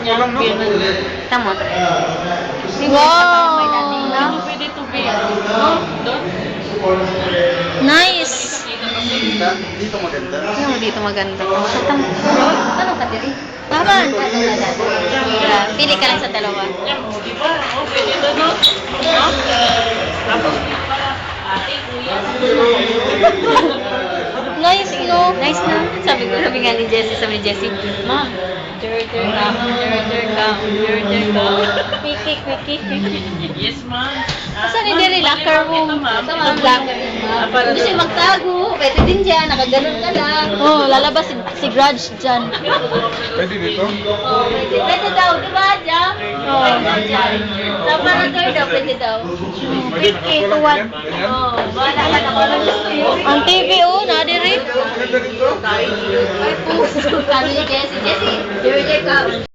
niya. Tama. Wow! Pwede to be. No? Doon? Nice! Dito maganda. Ano dito maganda? Tama. Ano ka diri? Paman! Pili ka lang sa dalawa. Di ba? Oh, pwede to, no? No? Tapos, ate, kuya. Nice, no? Nice na. Sabi nga ni Jessie, Ma'am, order ka. Quickie. Yes, ma'am. Saan yung diri? Locker room. Ito, ma'am. Ito, ma'am, locker room, ma'am. Gusto yung magtago, pwede din dyan, nakaganon ka lang. Oh, lalabas si Grudge dyan. Pwede dito? Oh, pwede daw, di ba, Jam? Oh. Pwede daw dyan. Sa parador daw, pwede daw. Quickie to one. Oh, wala ka na kung ano gusto mo. Ang TV, oh, nadiri. Maganda dito? Ay, puso. Sabi ni Jessie, order ka.